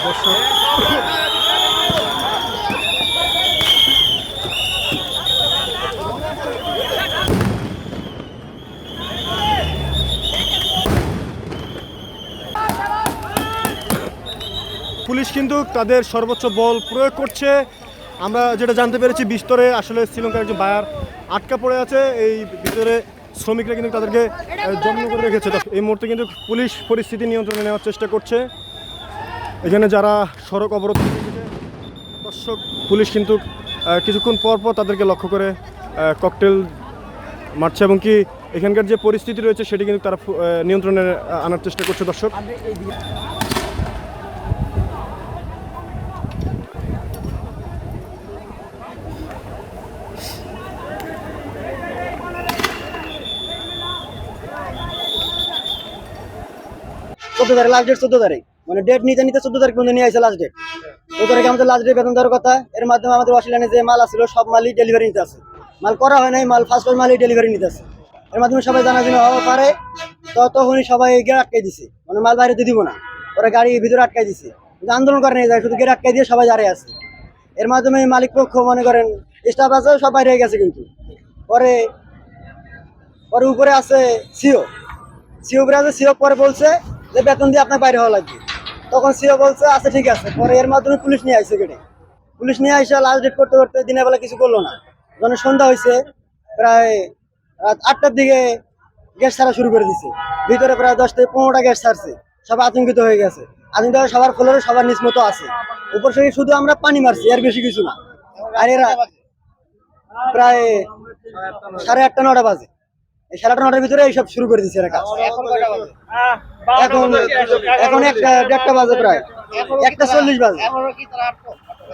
Police কিন্তু তাদের সর্বোচ্চ বল প্রয়োগ করছে। আমরা যেটা জানতে পেরেছি বিস্তরে আসলে শ্রীলঙ্কার একজন বায়ার আটকা পড়ে আছে, এই ভিতরে শ্রমিকরা কিন্তু তাদেরকে জন্ম করে রেখেছে। এই মুহূর্তে কিন্তু পুলিশ পরিস্থিতি নিয়ন্ত্রণে নেওয়ার চেষ্টা করছে। এখানে যারা সড়ক অবরোধ করেছে দর্শক, পুলিশ কিন্তু কিছুক্ষণ পর পর তাদেরকে লক্ষ্য করে ককটেল মারছে এবং কি এখানকার যে পরিস্থিতি রয়েছে সেটি কিন্তু তারা নিয়ন্ত্রণে আনার চেষ্টা করছে। দর্শক, লাস্ট ডেট 14 তারিখ, মানে ডেট নিতে নিতে 14 তারিখ পর্যন্ত নিয়ে আসছে লাস্ট ডেট। 14 তারিখে আমাদের লাস্ট ডেট বেতন দেওয়ার কথা। এর মাধ্যমে আমাদের অস্ট্রেলিয়ানে যে মাল আসছিল সব মালই ডেলিভারি নিতে আছে, মাল করা হয় নাই, মাল ফার্স্ট মালই ডেলিভারি নিতে আছে। এর মাধ্যমে সবাই জানাজানি হওয়া পারে, তখনই সবাই গেট আটকাই দিছে, মানে মাল বাইরে দিব না, ওরা গাড়ি ভিতরে আটকাই দিছে। কিন্তু আন্দোলন করে নিয়ে যায়, শুধু গেট আটকাই দিয়ে সবাই দাঁড়িয়ে আছে। এর মাধ্যমে মালিক পক্ষ মনে করেন স্টাফ আছে সব বাইরে হয়ে গেছে। কিন্তু পরে পরে উপরে আছে সিও উপরে আছে, সিও পরে বলছে যে বেতন দিয়ে আপনার বাইরে হওয়া লাগবে। তখন সিও বলছে আচ্ছা ঠিক আছে। পরে এর মাধ্যমে পুলিশ নিয়ে আসছে গেটে। পুলিশ নিয়ে আসে লাস্ট ডেট করতে করতে দিনের বেলা কিছু করলো না। যখন সন্ধ্যা হয়েছে প্রায় রাত 8টার দিকে গ্যাস ছাড়া শুরু করে দিছে। ভিতরে প্রায় 10 থেকে 15টা গ্যাস ছাড়ছে। সব আতঙ্কিত হয়ে গেছে। আতঙ্কিত হয়ে সবার ফ্লোরে সবার নিচ মতো আছে। উপর থেকে শুধু আমরা পানি মারছি, আর বেশি কিছু না। আর এরা প্রায় 8:30 9টা বাজে, এই 8:30 9টার ভিতরে এইসব শুরু করে দিচ্ছে এরা কাজ। এখন 1:30 বাজে, প্রায় 1:40 বাজে।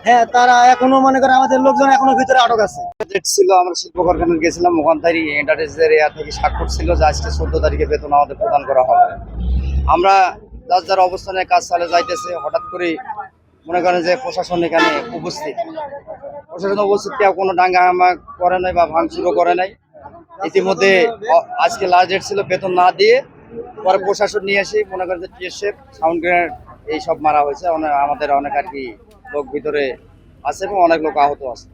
হ্যাঁ, তারা এখনো মনে করে আমাদের লোকজন এখনো ভিতরে আটক আছে। ছিল আমরা শিল্প কারখানায় গেছিলাম, ওখান থেকে এন্টারপ্রাইজের এরিয়া থেকে স্বাক্ষর ছিল যে আজকে 14 তারিখে বেতন আমাদের প্রদান করা হবে। আমরা যার অবস্থানে কাজ চালে যাইতেছে, হঠাৎ করে মনে করেন যে প্রশাসন এখানে উপস্থিত। প্রশাসন উপস্থিত কেউ কোনো ডাঙ্গাহামা করে নাই বা ভাঙচুরও করে নাই। ইতিমধ্যে আজকে লাস্ট ডেট ছিল, বেতন না দিয়ে পরে প্রশাসন নিয়ে এসে মনে করেন যে টিএসএফ, সাউন্ড গ্রেনেড এইসব মারা হয়েছে। আমাদের অনেক আর কি লোক ভিতরে আছে এবং অনেক লোক আহত আছে।